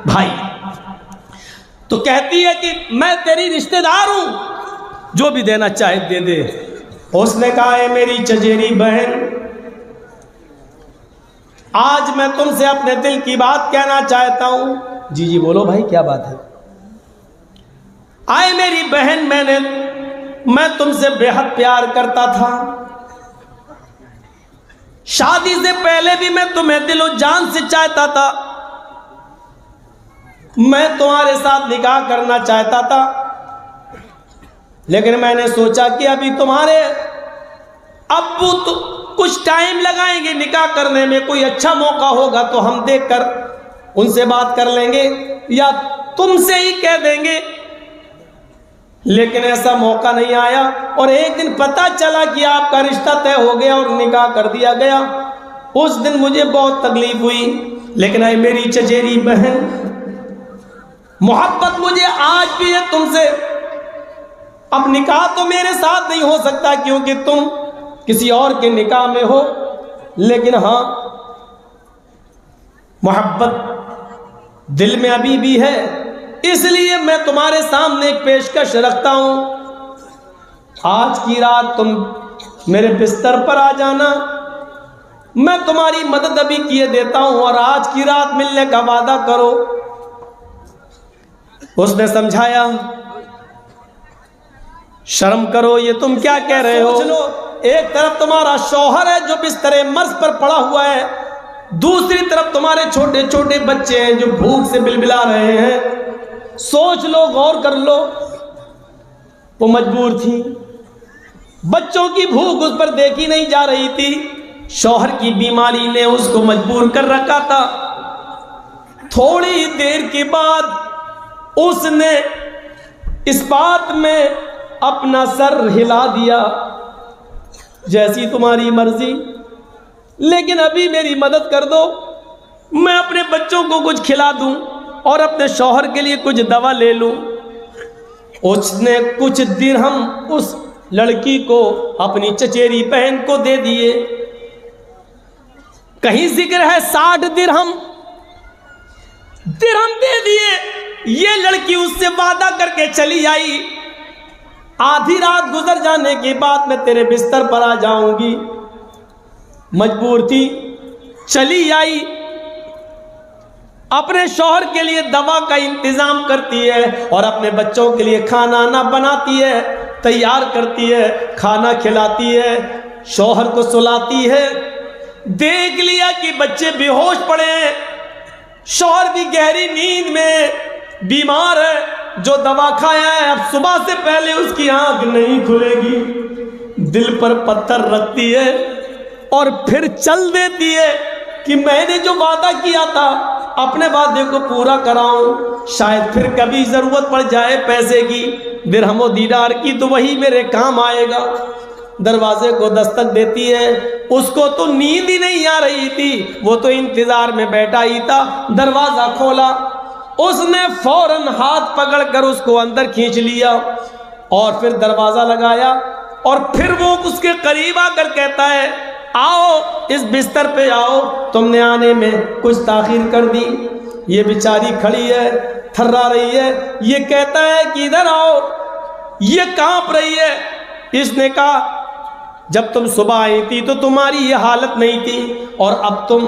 بھائی. تو کہتی ہے کہ میں تیری رشتہ دار ہوں، جو بھی دینا چاہے دے دے. اس نے کہا اے میری چچیری بہن، آج میں تم سے اپنے دل کی بات کہنا چاہتا ہوں. جی بولو بھائی، کیا بات ہے؟ آئے میری بہن، میں تم سے بے حد پیار کرتا تھا. شادی سے پہلے بھی میں تمہیں دل و جان سے چاہتا تھا. میں تمہارے ساتھ نکاح کرنا چاہتا تھا، لیکن میں نے سوچا کہ ابھی تمہارے ابو تو کچھ ٹائم لگائیں گے نکاح کرنے میں، کوئی اچھا موقع ہوگا تو ہم دیکھ کر ان سے بات کر لیں گے یا تم سے ہی کہہ دیں گے. لیکن ایسا موقع نہیں آیا، اور ایک دن پتہ چلا کہ آپ کا رشتہ طے ہو گیا اور نکاح کر دیا گیا. اس دن مجھے بہت تکلیف ہوئی. لیکن اے میری چچیری بہن، محبت مجھے آج بھی ہے تم سے. اب نکاح تو میرے ساتھ نہیں ہو سکتا کیونکہ تم کسی اور کے نکاح میں ہو، لیکن ہاں محبت دل میں ابھی بھی ہے. اس لیے میں تمہارے سامنے ایک پیشکش رکھتا ہوں. آج کی رات تم میرے بستر پر آ جانا، میں تمہاری مدد ابھی کیے دیتا ہوں، اور آج کی رات ملنے کا وعدہ کرو. اس نے سمجھایا، شرم کرو، یہ تم کیا کہہ رہے ہو؟ سوچ لو، ایک طرف تمہارا شوہر ہے جو بستر مرض پر پڑا ہوا ہے، دوسری طرف تمہارے چھوٹے چھوٹے بچے ہیں جو بھوک سے بلبلا رہے ہیں. سوچ لو، غور کر لو. وہ مجبور تھی، بچوں کی بھوک اس پر دیکھی نہیں جا رہی تھی. شوہر کی بیماری نے اس کو مجبور کر رکھا تھا. تھوڑی دیر کے بعد اس نے اس بات میں اپنا سر ہلا دیا، جیسی تمہاری مرضی، لیکن ابھی میری مدد کر دو، میں اپنے بچوں کو کچھ کھلا دوں اور اپنے شوہر کے لیے کچھ دوا لے لوں. اس نے کچھ درہم اس لڑکی کو، اپنی چچیری بہن کو دے دیے. کہیں ذکر ہے 60 درہم دے دیے. یہ لڑکی اس سے وعدہ کر کے چلی آئی، آدھی رات گزر جانے کے بعد میں تیرے بستر پر آ جاؤں گی. مجبور تھی، چلی آئی، اپنے شوہر کے لیے دوا کا انتظام کرتی ہے اور اپنے بچوں کے لیے کھانا نہ بناتی ہے، تیار کرتی ہے، کھانا کھلاتی ہے، شوہر کو سلاتی ہے. دیکھ لیا کہ بچے بے ہوش پڑے ہیں، شوہر بھی گہری نیند میں بیمار ہے، جو دوا کھایا ہے اب صبح سے پہلے اس کی آنکھ نہیں کھلے گی. دل پر پتھر رکھتی ہے اور پھر چل دیتی ہے کہ میں نے جو وعدہ کیا تھا اپنے وعدے کو پورا کراؤں، شاید پھر کبھی ضرورت پڑ جائے پیسے کی، درہم و دینار کی، تو وہی میرے کام آئے گا. دروازے کو دستک دیتی ہے. اس کو تو نیند ہی نہیں آ رہی تھی، وہ تو انتظار میں بیٹھا ہی تھا. دروازہ کھولا، اس نے فوراً ہاتھ پکڑ کر اس کو اندر کھینچ لیا اور پھر دروازہ لگایا، اور پھر وہ اس کے قریب آ کر کہتا ہے آؤ اس بستر پہ آؤ، تم نے آنے میں کچھ تاخیر کر دی. یہ بیچاری کھڑی ہے، تھرا رہی ہے. یہ کہتا ہے کہ ادھر آؤ، یہ کانپ رہی ہے. اس نے کہا جب تم صبح آئی تھی تو تمہاری یہ حالت نہیں تھی، اور اب تم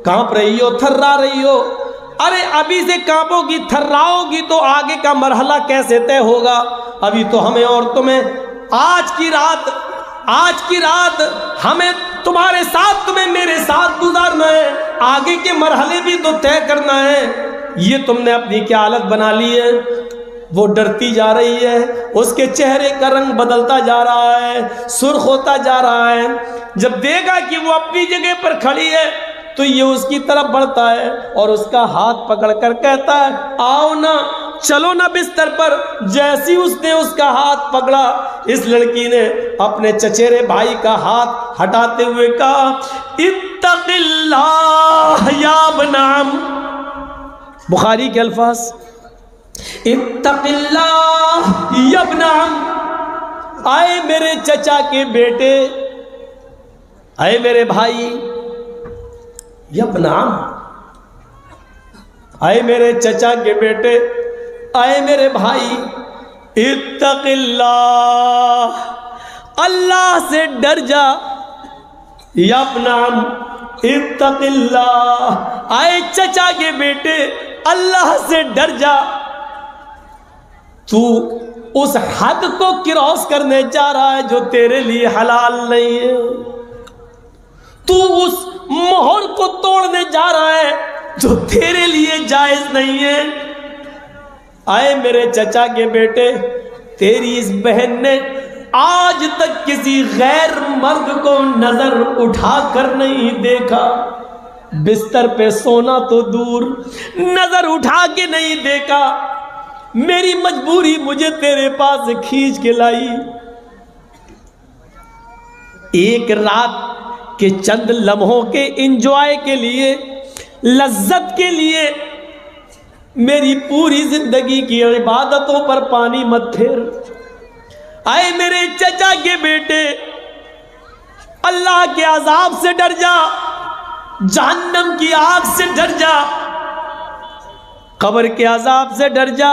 کانپ رہی ہو، تھرا رہی ہو. ارے ابھی سے کانپو گی، تھراؤ گی تو آگے کا مرحلہ کیسے طے ہوگا؟ ابھی تو ہمیں اور تمہیں آج کی رات ہمیں تمہارے ساتھ، تمہیں میرے ساتھ گزارنا ہے، آگے کے مرحلے بھی تو طے کرنا ہے. یہ تم نے اپنی کیا حالت بنا لی ہے؟ وہ ڈرتی جا رہی ہے، اس کے چہرے کا رنگ بدلتا جا رہا ہے، سرخ ہوتا جا رہا ہے. جب دیکھا کہ وہ اپنی جگہ پر کھڑی ہے تو یہ اس کی طرف بڑھتا ہے اور اس کا ہاتھ پکڑ کر کہتا ہے آؤ نا، چلو نا بستر پر. جیسی اس نے اس کا ہاتھ پکڑا، اس لڑکی نے اپنے چچیرے بھائی کا ہاتھ ہٹاتے ہوئے کہا اتق اللہ یا ابن عم. بخاری کے الفاظ، اتق اللہ یا ابن عم. آئے میرے چچا کے بیٹے، آئے میرے بھائی، یا ابن عم. آئے میرے چچا کے بیٹے، آئے میرے بھائی، اتق اللہ، اللہ سے ڈر جا، یا اپنا اتق اللہ، آئے چچا کے بیٹے اللہ سے ڈر جا، تو اس حد کو کراس کرنے جا رہا ہے جو تیرے لیے حلال نہیں ہے، تو اس مہر کو توڑنے جا رہا ہے جو تیرے لیے جائز نہیں ہے۔ آئے میرے چچا کے بیٹے، تیری اس بہن نے آج تک کسی غیر مرد کو نظر اٹھا کر نہیں دیکھا، بستر پہ سونا تو دور، نظر اٹھا کے نہیں دیکھا، میری مجبوری مجھے تیرے پاس کھینچ کے لائی۔ ایک رات کے چند لمحوں کے انجوائے کے لیے، لذت کے لیے میری پوری زندگی کی عبادتوں پر پانی مت پھیر۔ آئے میرے چچا کے بیٹے، اللہ کے عذاب سے ڈر جا، جہنم کی آگ سے ڈر جا، قبر کے عذاب سے ڈر جا۔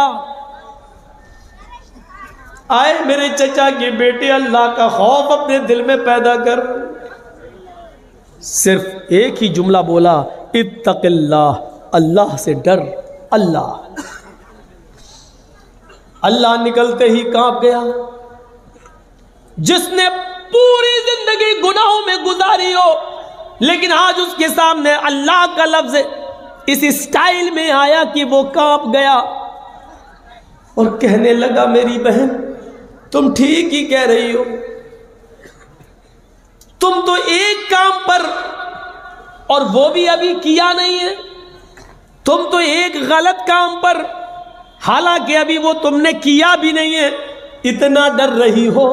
آئے میرے چچا کے بیٹے، اللہ کا خوف اپنے دل میں پیدا کر۔ صرف ایک ہی جملہ بولا، اتق اللہ، اللہ سے ڈر، اللہ۔ اللہ نکلتے ہی کانپ گیا۔ جس نے پوری زندگی گناہوں میں گزاری ہو، لیکن آج اس کے سامنے اللہ کا لفظ اس اسٹائل میں آیا کہ وہ کانپ گیا اور کہنے لگا، میری بہن تم ٹھیک ہی کہہ رہی ہو، تم تو ایک کام پر، اور وہ بھی ابھی کیا نہیں ہے، تم تو ایک غلط کام پر، حالانکہ ابھی وہ تم نے کیا بھی نہیں ہے، اتنا ڈر رہی ہو۔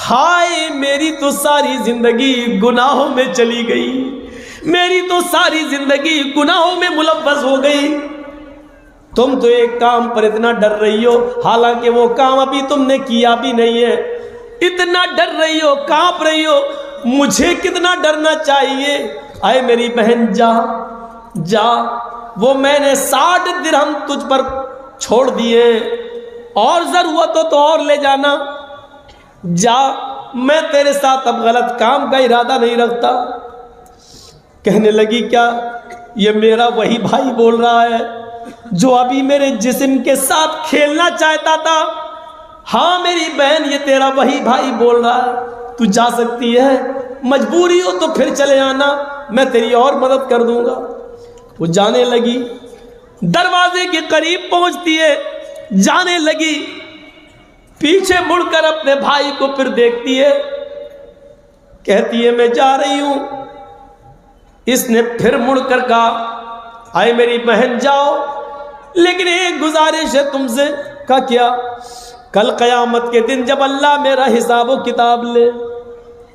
ہائے میری تو ساری زندگی گناہوں میں چلی گئی، میری تو ساری زندگی گناہوں میں ملوث ہو گئی، تم تو ایک کام پر اتنا ڈر رہی ہو، حالانکہ وہ کام ابھی تم نے کیا بھی نہیں ہے، اتنا ڈر رہی ہو، کانپ رہی ہو، مجھے کتنا ڈرنا چاہیے۔ آئے میری بہن، جا جا، وہ میں نے 60 درہم تجھ پر چھوڑ دیے، اور ضرورت ہو تو اور لے جانا، جا، میں تیرے ساتھ اب غلط کام کا ارادہ نہیں رکھتا۔ کہنے لگی، کیا یہ میرا وہی بھائی بول رہا ہے جو ابھی میرے جسم کے ساتھ کھیلنا چاہتا تھا؟ ہاں میری بہن، یہ تیرا وہی بھائی بول رہا ہے، تو جا سکتی ہے، مجبوری ہو تو پھر چلے آنا، میں تیری اور مدد کر دوں گا۔ وہ جانے لگی، دروازے کے قریب پہنچتی ہے، جانے لگی، پیچھے مڑ کر اپنے بھائی کو پھر دیکھتی ہے، کہتی ہے میں جا رہی ہوں۔ اس نے پھر مڑ کر کہا، آئے میری بہن جاؤ، لیکن ایک گزارش ہے تم سے۔ کہا کیا؟ کل قیامت کے دن جب اللہ میرا حساب و کتاب لے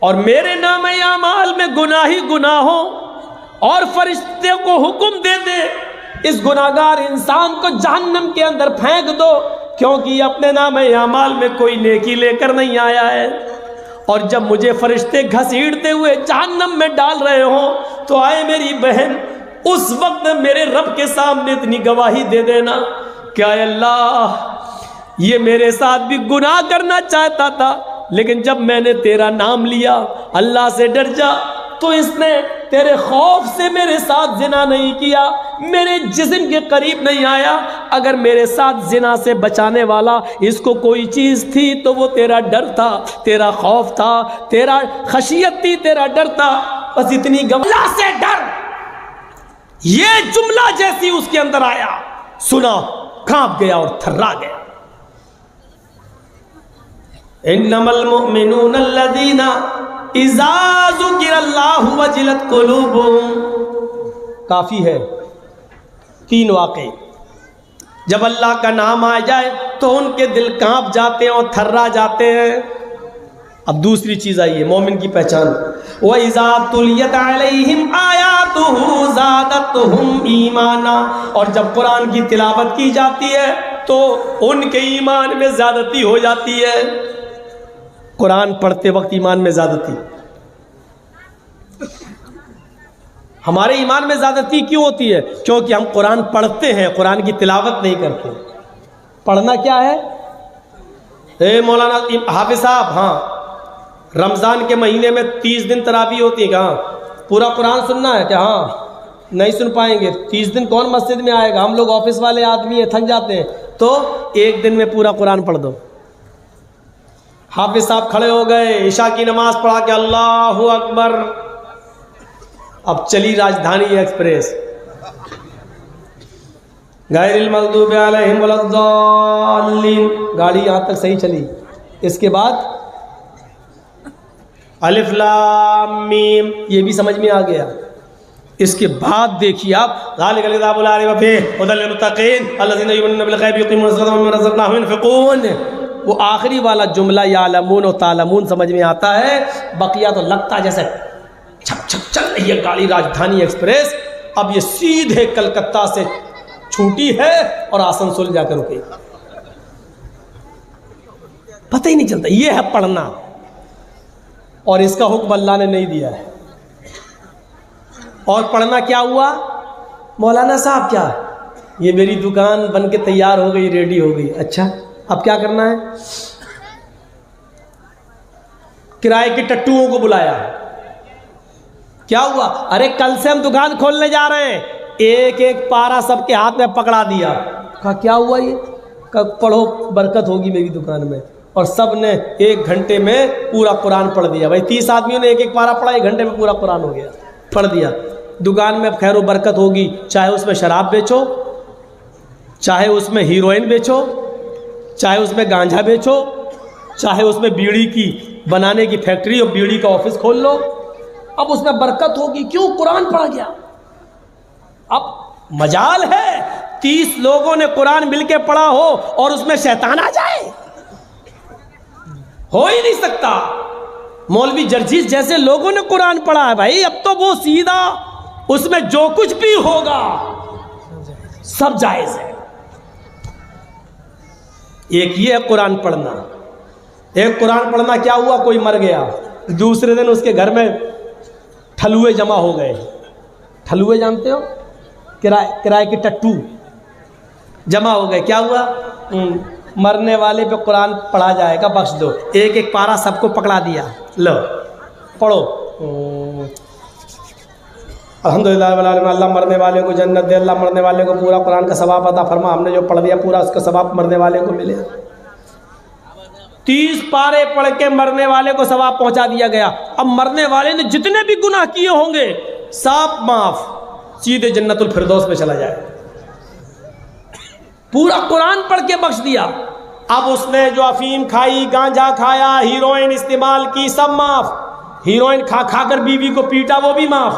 اور میرے نام اعمال میں گناہ ہی گناہ ہو، اور فرشتے کو حکم دے دے اس گناہگار انسان کو جہنم کے اندر پھینک دو، کیونکہ یہ اپنے نام اعمال میں کوئی نیکی لے کر نہیں آیا ہے، اور جب مجھے فرشتے گھسیٹتے ہوئے جہنم میں ڈال رہے ہوں، تو آئے میری بہن اس وقت میرے رب کے سامنے اتنی گواہی دے دینا کہ اے اللہ، یہ میرے ساتھ بھی گناہ کرنا چاہتا تھا، لیکن جب میں نے تیرا نام لیا، اللہ سے ڈر جا، تو اس نے تیرے خوف سے میرے ساتھ زنا نہیں کیا، میرے جسم کے قریب نہیں آیا۔ اگر میرے ساتھ زنا سے بچانے والا اس کو کوئی چیز تھی تو وہ تیرا ڈر تھا، تیرا خوف تھا، تیرا خشیت تھی، تیرا ڈر تھا، بس اتنی اللہ سے ڈر۔ یہ جملہ جیسی اس کے اندر آیا، سنا، کانپ گیا اور تھرا گیا۔ انما المؤمنون الذین اذا ذکر اللہ وجلت قلوبهم، کافی ہے 3 واقعے۔ جب اللہ کا نام آ جائے تو ان کے دل کانپ جاتے ہیں اور تھرا جاتے ہیں۔ اب دوسری چیز آئی ہے مومن کی پہچان، وَإِذَا تُلِيَتْ عَلَيْهِمْ آيَاتُهُ زَادَتْهُمْ ایمانا، اور جب قرآن کی تلاوت کی جاتی ہے تو ان کے ایمان میں زیادتی ہو جاتی ہے۔ قرآن پڑھتے وقت ایمان میں زیادتی، ہمارے ایمان میں زیادتی کیوں ہوتی ہے؟ کیونکہ ہم قرآن پڑھتے ہیں، قرآن کی تلاوت نہیں کرتے۔ پڑھنا کیا ہے؟ اے مولانا حافظ صاحب، ہاں رمضان کے مہینے میں 30 دن تراویح ہوتی ہے، کہاں پورا قرآن سننا ہے کیا؟ ہاں نہیں سن پائیں گے، 30 دن کون مسجد میں آئے گا؟ ہم لوگ آفس والے آدمی ہیں، تھک جاتے ہیں، تو ایک دن میں پورا قرآن پڑھ دو۔ حافظ صاحب کھڑے ہو گئے، عشاء کی نماز پڑھا کے اللہ اکبر، اب چلی راجدھانی ایکسپریس، غیر المغضوب علیہم ولا الضالین، گاڑی یہاں تک صحیح چلی، اس کے بعد الف لام میم، یہ بھی سمجھ میں آ گیا۔ اس کے بعد دیکھیے آپ، ذالک الکتاب لا ریب فیہ ھدی للمتقین الذین یؤمنون بالغیب یقیمون الصلاۃ ومما رزقناہم ينفقون، وہ آخری والا جملہ یعلمون و تعلمون سمجھ میں آتا ہے، بقیہ تو لگتا جیسے چھپ چھپ چل رہی ہے گاڑی راجدھانی ایکسپریس، اب یہ سیدھے کلکتہ سے چھوٹی ہے اور آسنسول جا کر رکے، پتہ ہی نہیں چلتا۔ یہ ہے پڑھنا، اور اس کا حکم اللہ نے نہیں دیا ہے۔ اور پڑھنا کیا ہوا؟ مولانا صاحب کیا یہ میری دکان بن کے تیار ہو گئی، ریڈی ہو گئی، اچھا اب کیا کرنا ہے؟ کرائے کے ٹٹوؤں کو بلایا، کیا ہوا؟ ارے کل سے ہم دکان کھولنے جا رہے ہیں، ایک ایک پارا سب کے ہاتھ میں پکڑا دیا، کہا کیا ہوا یہ؟ کہ پڑھو برکت ہوگی میری دکان میں، اور سب نے 1 گھنٹے میں پورا قرآن پڑھ دیا۔ بھائی 30 آدمیوں نے ایک ایک پارا پڑھا، 1 گھنٹے میں پورا قرآن ہو گیا، پڑھ دیا۔ دکان میں خیر و برکت ہوگی، چاہے اس میں شراب بیچو، چاہے اس میں ہیروئن بیچو، چاہے اس میں گانجا بیچو، چاہے اس میں بیڑی کی بنانے کی فیکٹری اور بیڑی کا آفس کھول لو، اب اس میں برکت ہوگی، کیوں؟ قرآن پڑھا گیا۔ اب مجال ہے 30 لوگوں نے قرآن مل کے پڑھا ہو اور اس میں شیطان آ جائے، ہو ہی نہیں سکتا۔ مولوی جرجیز جیسے لوگوں نے قرآن پڑھا ہے، بھائی اب تو وہ سیدھا اس میں جو کچھ بھی ہوگا سب جائز ہے۔ ایک یہ ہے قرآن پڑھنا، ایک قرآن پڑھنا کیا ہوا؟ کوئی مر گیا، دوسرے دن اس کے گھر میں ٹھلوے جمع ہو گئے، ٹھلوے جانتے ہو؟ کرائے کے ٹٹو جمع ہو گئے، کیا ہوا؟ مرنے والے پہ قرآن پڑھا جائے گا، بخش دو، ایک ایک پارا سب کو پکڑا دیا، لو پڑھو، الحمدللہ اللہ مرنے والے کو جنت دے، اللہ مرنے والے کو پورا قرآن کا ثواب عطا فرما، ہم نے جو پڑھ دیا پورا اس کا ثواب مرنے والے کو ملے۔ 30 پارے پڑھ کے مرنے والے کو ثواب پہنچا دیا گیا۔ اب مرنے والے نے جتنے بھی گناہ کیے ہوں گے سب معاف، سیدھے جنت الفردوس میں چلا جائے، پورا قرآن پڑھ کے بخش دیا۔ اب اس نے جو افیم کھائی، گانجا کھایا، ہیروئن استعمال کی، سب معاف، ہیروئن کھا کھا کر بیوی کو پیٹا، وہ بھی معاف،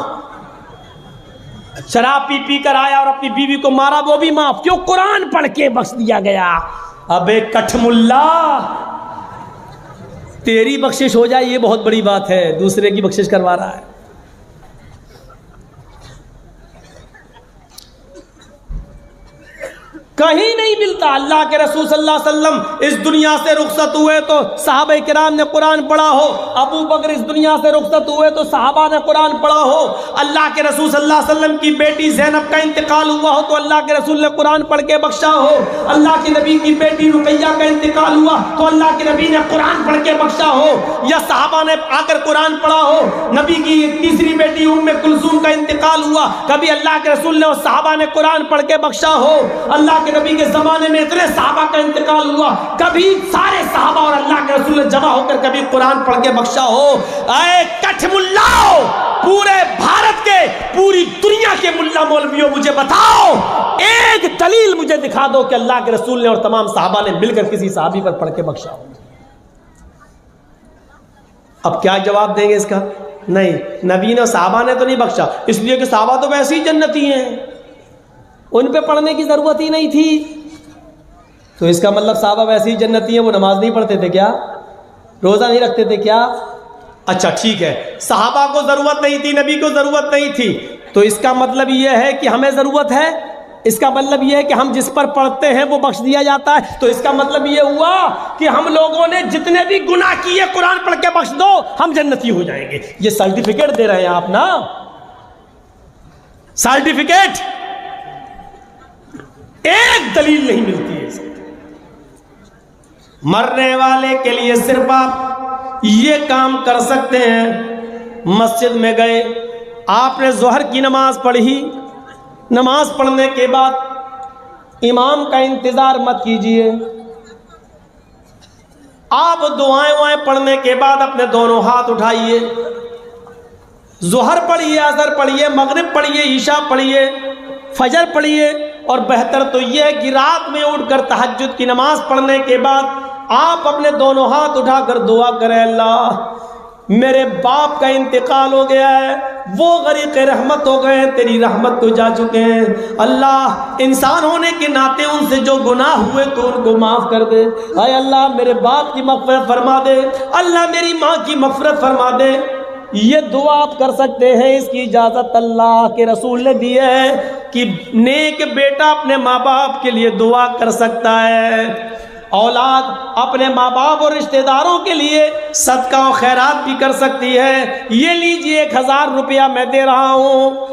شراب پی پی کر آیا اور اپنی بیوی کو مارا، وہ بھی معاف، کیوں؟ قرآن پڑھ کے بخش دیا گیا۔ اب ایک کٹھ ملا، تیری بخشش ہو جائے یہ بہت بڑی بات ہے، دوسرے کی بخشش کروا رہا ہے۔ کہیں نہیں ملتا۔ اللہ کے رسول صلی اللہ علیہ وسلم اس دنیا سے رخصت ہوئے تو صحابہ کرام نے قرآن پڑھا ہو، ابو بکر اس دنیا سے رخصت ہوئے تو صحابہ نے قرآن پڑھا ہو، اللہ کے رسول صلی اللہ علیہ وسلم کی بیٹی زینب کا انتقال ہوا ہو تو اللہ کے رسول نے قرآن پڑھ کے بخشا ہو، اللہ کے نبی کی بیٹی رقیہ کا انتقال ہوا تو اللہ کے نبی نے قرآن پڑھ کے بخشا ہو، یا صحابہ نے آ کر قرآن پڑھا ہو، نبی کی تیسری بیٹی ام کلثوم کا انتقال ہوا، کبھی اللہ کے رسول نے اور صحابہ نے قرآن پڑھ کے بخشا ہو، اللہ کے نبی کے زمانے میں اتنے صحابہ کا انتقال ہوا، کبھی سارے صحابہ اور اللہ کے رسول نے جمع ہو کر کبھی قرآن پڑھ کے بخشا ہو۔ اے کٹھ ملاؤ، پورے بھارت کے، پوری دنیا کے ملا مولویوں، مجھے بتاؤ ایک دلیل مجھے دکھا دو کہ اللہ کے رسول نے اور تمام صحابہ نے مل کر کسی صحابی پر پڑھ کے بخشا ہو۔ اب کیا جواب دیں گے اس کا؟ نہیں، نبی نے صحابہ نے تو نہیں بخشا، اس لیے کہ صحابہ تو ویسے ہی جنتی ہیں، ان پہ پڑھنے کی ضرورت ہی نہیں تھی۔ تو اس کا مطلب صحابہ ویسے ہی جنتی ہیں، وہ نماز نہیں پڑھتے تھے کیا؟ روزہ نہیں رکھتے تھے کیا؟ اچھا ٹھیک ہے، صحابہ کو ضرورت نہیں تھی، نبی کو ضرورت نہیں تھی، تو اس کا مطلب یہ ہے کہ ہمیں ضرورت ہے؟ اس کا مطلب یہ ہے کہ ہم جس پر پڑھتے ہیں وہ بخش دیا جاتا ہے، تو اس کا مطلب یہ ہوا کہ ہم لوگوں نے جتنے بھی گناہ کیے قرآن پڑھ کے بخش دو، ہم جنتی ہو جائیں گے۔ یہ سرٹیفکیٹ دے رہے ہیں آپ نا، سرٹیفکیٹ ایک دلیل نہیں ملتی ہے اس کی۔ مرنے والے کے لیے صرف آپ یہ کام کر سکتے ہیں، مسجد میں گئے، آپ نے ظہر کی نماز پڑھی، نماز پڑھنے کے بعد امام کا انتظار مت کیجیے، آپ دعائیں پڑھنے کے بعد اپنے دونوں ہاتھ اٹھائیے، ظہر پڑھیے، عصر پڑھیے، مغرب پڑھیے، عشاء پڑھیے، فجر پڑھیے، اور بہتر تو یہ ہے کہ رات میں اٹھ کر تہجد کی نماز پڑھنے کے بعد آپ اپنے دونوں ہاتھ اٹھا کر دعا کریں، اللہ میرے باپ کا انتقال ہو گیا ہے، وہ غریق رحمت ہو گئے ہیں، تیری رحمت کو جا چکے ہیں، اللہ انسان ہونے کے ناطے ان سے جو گناہ ہوئے تو ان کو معاف کر دے، اے اللہ میرے باپ کی مغفرت فرما دے، اللہ میری ماں کی مغفرت فرما دے۔ یہ دعا آپ کر سکتے ہیں، اس کی اجازت اللہ کے رسول نے دی ہے کہ نیک بیٹا اپنے ماں باپ کے لیے دعا کر سکتا ہے، اولاد اپنے ماں باپ اور رشتہ داروں کے لیے صدقہ و خیرات بھی کر سکتی ہے۔ یہ لیجئے 1000 روپیہ میں دے رہا ہوں،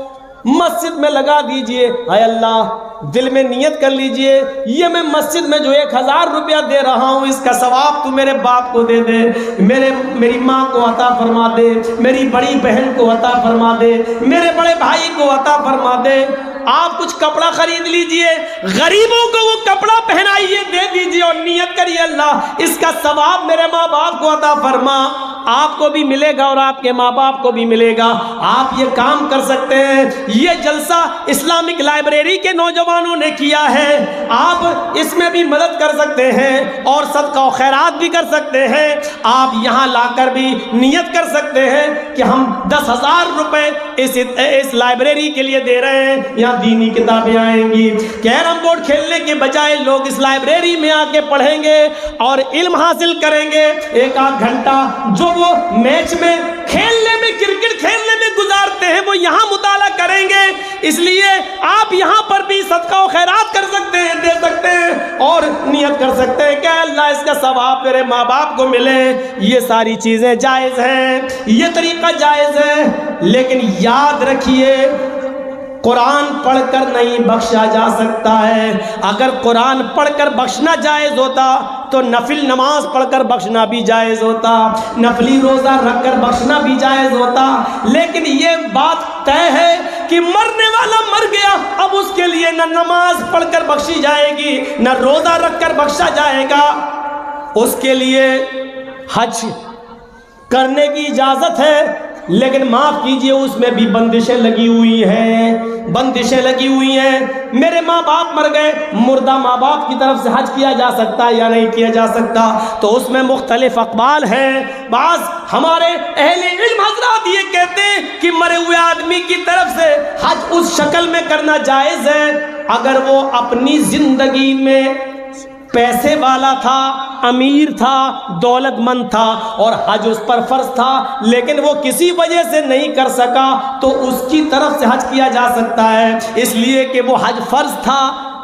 مسجد میں لگا دیجئے، اے اللہ دل میں نیت کر لیجئے یہ میں مسجد میں جو 1000 روپیہ دے رہا ہوں اس کا ثواب تو میرے باپ کو دے دے، میری ماں کو عطا فرما دے، میری بڑی بہن کو عطا فرما دے، میرے بڑے بھائی کو عطا فرما دے۔ آپ کچھ کپڑا خرید لیجئے، غریبوں کو وہ کپڑا پہنائیے، دے دیجئے اور نیت کریے اللہ اس کا ثواب میرے ماں باپ کو عطا فرما، آپ کو بھی ملے گا اور آپ کے ماں باپ کو بھی ملے گا۔ آپ یہ کام کر سکتے ہیں، یہ جلسہ اسلامک لائبریری کے نوجوانوں نے کیا ہے، آپ اس میں بھی مدد کر سکتے ہیں اور صدقہ و خیرات بھی کر سکتے ہیں۔ آپ یہاں لا کر بھی نیت کر سکتے ہیں کہ ہم 10,000 روپے اس لائبریری کے لیے دے رہے ہیں، یہاں دینی کتابیں آئیں گی، کیرم بورڈ کھیلنے کے بجائے لوگ اس لائبریری میں آ کے پڑھیں گے اور علم حاصل کریں گے۔ 1 آدھ گھنٹہ جو وہ میچ میں کھیلنے میں، کرکٹ کھیلنے میں گزارتے ہیں وہ یہاں مطالعہ کریں گے، اس لیے آپ یہاں پر بھی صدقہ و خیرات کر سکتے ہیں، دے سکتے ہیں اور نیت کر سکتے ہیں کہ اللہ اس کا ثواب میرے ماں باپ کو ملے۔ یہ ساری چیزیں جائز ہیں، یہ طریقہ جائز ہے، لیکن یاد رکھیے قرآن پڑھ کر نہیں بخشا جا سکتا ہے۔ اگر قرآن پڑھ کر بخشنا جائز ہوتا تو نفل نماز پڑھ کر بخشنا بھی جائز ہوتا، نفلی روزہ رکھ کر بخشنا بھی جائز ہوتا، لیکن یہ بات طے ہے کہ مرنے والا مر گیا، اب اس کے لیے نہ نماز پڑھ کر بخشی جائے گی نہ روزہ رکھ کر بخشا جائے گا۔ اس کے لیے حج کرنے کی اجازت ہے، لیکن معاف کیجئے اس میں بھی بندشیں لگی ہوئی ہیں، بندشیں لگی ہوئی ہیں۔ میرے ماں باپ مر گئے، مردہ ماں باپ کی طرف سے حج کیا جا سکتا ہے یا نہیں کیا جا سکتا، تو اس میں مختلف اقوال ہیں۔ بعض ہمارے اہل علم حضرات یہ کہتے ہیں کہ مرے ہوئے آدمی کی طرف سے حج اس شکل میں کرنا جائز ہے اگر وہ اپنی زندگی میں پیسے والا تھا، امیر تھا، دولت مند تھا اور حج اس پر فرض تھا، لیکن وہ کسی وجہ سے نہیں کر سکا تو اس کی طرف سے حج کیا جا سکتا ہے، اس لیے کہ وہ حج فرض تھا۔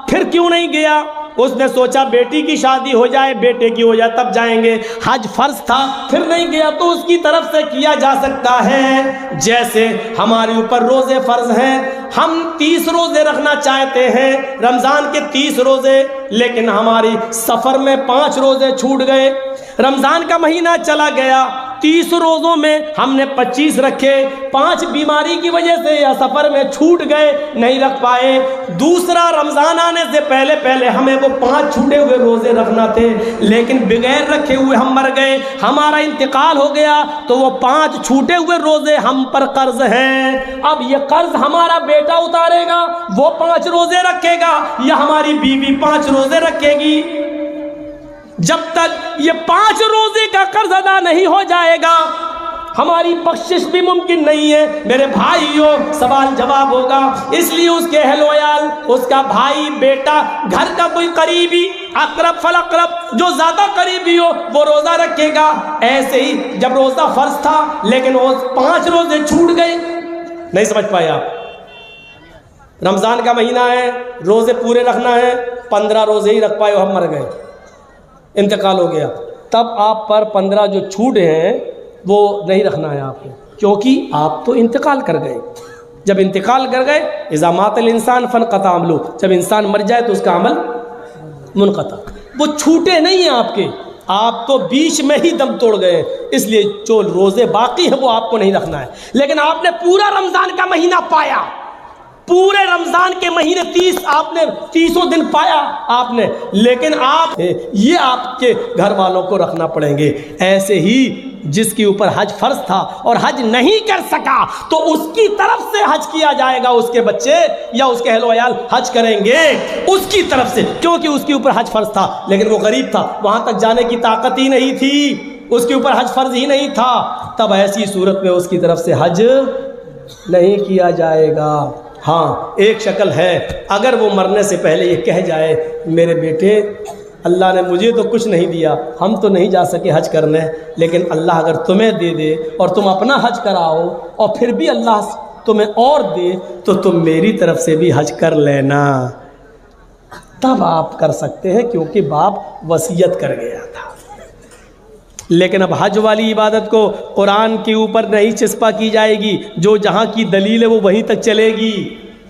پھر کیوں نہیں گیا؟ اس نے سوچا بیٹی کی شادی ہو جائے، بیٹے کی ہو جائے تب جائیں گے، حج فرض تھا پھر نہیں گیا تو اس کی طرف سے کیا جا سکتا ہے۔ جیسے ہمارے اوپر روزے فرض ہیں، ہم 30 روزے رکھنا چاہتے ہیں، رمضان کے 30 روزے، لیکن ہماری سفر میں 5 روزے چھوٹ گئے، رمضان کا مہینہ چلا گیا، 30 روزوں میں ہم نے 25 رکھے، 5 بیماری کی وجہ سے یا سفر میں چھوٹ گئے، نہیں رکھ پائے، دوسرا رمضان آنے سے پہلے ہمیں وہ 5 چھوٹے ہوئے روزے رکھنا تھے، لیکن بغیر رکھے ہوئے ہم مر گئے، ہمارا انتقال ہو گیا تو وہ 5 چھوٹے ہوئے روزے ہم پر قرض ہیں۔ اب یہ قرض ہمارا بیٹا اتارے گا، وہ 5 روزے رکھے گا، یا ہماری بیوی 5 روزے رکھے گی؟ جب تک یہ 5 روزے کا قرض ادا نہیں ہو جائے گا ہماری بخشش بھی ممکن نہیں ہے۔ میرے بھائیوں سوال جواب ہوگا، اس لیے اس کے اہل و عیال، اس کا بھائی، بیٹا، گھر کا کوئی قریبی، اقرب فالاقرب جو زیادہ قریبی ہو وہ روزہ رکھے گا۔ ایسے ہی جب روزہ فرض تھا لیکن وہ 5 روزے چھوٹ گئے، نہیں سمجھ پائے آپ؟ رمضان کا مہینہ ہے، روزے پورے رکھنا ہے، 15 روزے ہی رکھ پائے، ہم مر گئے، انتقال ہو گیا، تب آپ پر 15 جو چھوٹے ہیں وہ نہیں رکھنا ہے آپ کو، کیونکہ آپ تو انتقال کر گئے۔ جب انتقال کر گئے، اذا مات الانسان فانقطع عملہ، جب انسان مر جائے تو اس کا عمل منقطع، وہ چھوٹے نہیں ہیں آپ کے، آپ تو بیچ میں ہی دم توڑ گئے، اس لیے جو روزے باقی ہیں وہ آپ کو نہیں رکھنا ہے۔ لیکن آپ نے پورا رمضان کا مہینہ پایا، پورے رمضان کے مہینے 30 آپ نے 30 دن پایا آپ نے، لیکن آپ یہ آپ کے گھر والوں کو رکھنا پڑیں گے۔ ایسے ہی جس کے اوپر حج فرض تھا اور حج نہیں کر سکا تو اس کی طرف سے حج کیا جائے گا، اس کے بچے یا اس کے اہل و عیال حج کریں گے اس کی طرف سے، کیونکہ اس کے اوپر حج فرض تھا لیکن وہ غریب تھا، وہاں تک جانے کی طاقت ہی نہیں تھی، اس کے اوپر حج فرض ہی نہیں تھا، تب ایسی صورت میں اس کی طرف سے حج نہیں کیا جائے گا۔ ہاں ایک شکل ہے، اگر وہ مرنے سے پہلے یہ کہہ جائے میرے بیٹے اللہ نے مجھے تو کچھ نہیں دیا، ہم تو نہیں جا سکے حج کرنے، لیکن اللہ اگر تمہیں دے دے اور تم اپنا حج کراؤ اور پھر بھی اللہ تمہیں اور دے تو تم میری طرف سے بھی حج کر لینا، تب آپ کر سکتے ہیں، کیونکہ باپ وصیت کر گیا تھا۔ لیکن اب حج والی عبادت کو قرآن کے اوپر نہیں چسپا کی جائے گی، جو جہاں کی دلیل ہے وہ وہیں تک چلے گی،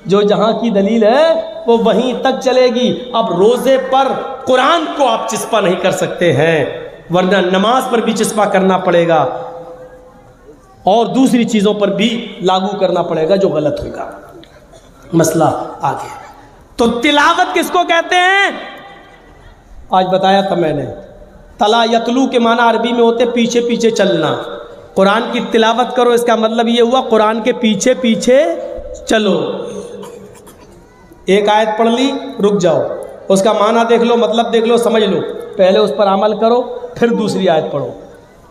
جو جہاں کی دلیل ہے وہ وہیں تک چلے گی۔ اب روزے پر قرآن کو آپ چسپا نہیں کر سکتے ہیں، ورنہ نماز پر بھی چسپا کرنا پڑے گا اور دوسری چیزوں پر بھی لاگو کرنا پڑے گا جو غلط ہوگا۔ مسئلہ آگے، تو تلاوت کس کو کہتے ہیں؟ آج بتایا تھا میں نے، تلا یتلو کے معنی عربی میں ہوتے پیچھے پیچھے چلنا، قرآن کی تلاوت کرو اس کا مطلب یہ ہوا قرآن کے پیچھے پیچھے چلو۔ ایک آیت پڑھ لی، رک جاؤ، اس کا معنی دیکھ لو، مطلب دیکھ لو، سمجھ لو، پہلے اس پر عمل کرو، پھر دوسری آیت پڑھو،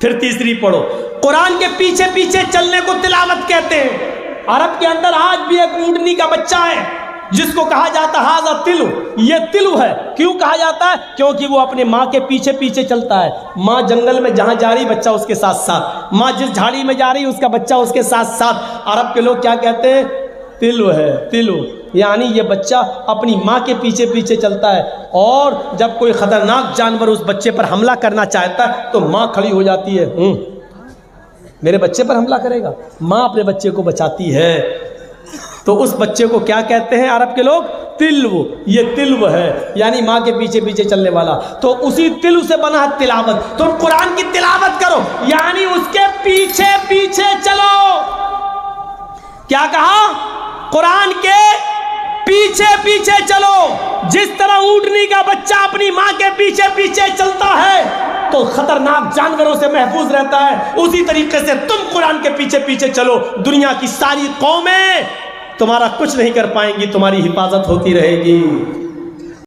پھر تیسری پڑھو۔ قرآن کے پیچھے پیچھے چلنے کو تلاوت کہتے ہیں۔ عرب کے اندر آج بھی ایک اونٹنی کا بچہ ہے جس کو کہا جاتا ہے ہاذا تلو، یہ تلو ہے۔ کیوں کہا جاتا ہے؟ کیونکہ وہ اپنی ماں کے پیچھے پیچھے چلتا ہے، ماں جنگل میں جہاں جا رہی بچہ اس کے ساتھ ساتھ، ماں جس جھاڑی میں جا رہی اس کا بچہ اس کے ساتھ ساتھ۔ عرب کے لوگ کیا کہتے ہیں؟ تلو ہے، تلو، یعنی یہ بچہ اپنی ماں کے پیچھے پیچھے چلتا ہے، اور جب کوئی خطرناک جانور اس بچے پر حملہ کرنا چاہتا ہے تو ماں کھڑی ہو جاتی ہے، میرے بچے پر حملہ کرے گا، ماں اپنے بچے کو بچاتی ہے۔ تو اس بچے کو کیا کہتے ہیں عرب کے لوگ؟ تلو، یہ تلو ہے، یعنی ماں کے پیچھے پیچھے چلنے والا۔ تو اسی تلو سے بنا ہے تلاوت۔ تم قرآن کی تلاوت کرو یعنی اس کے پیچھے پیچھے چلو۔ کیا کہا؟ قرآن کے پیچھے پیچھے چلو۔ جس طرح اونٹنی کا بچہ اپنی ماں کے پیچھے پیچھے چلتا ہے تو خطرناک جانوروں سے محفوظ رہتا ہے، اسی طریقے سے تم قرآن کے پیچھے پیچھے چلو، دنیا کی ساری قومیں تمہارا کچھ نہیں کر پائیں گی، تمہاری حفاظت ہوتی رہے گی۔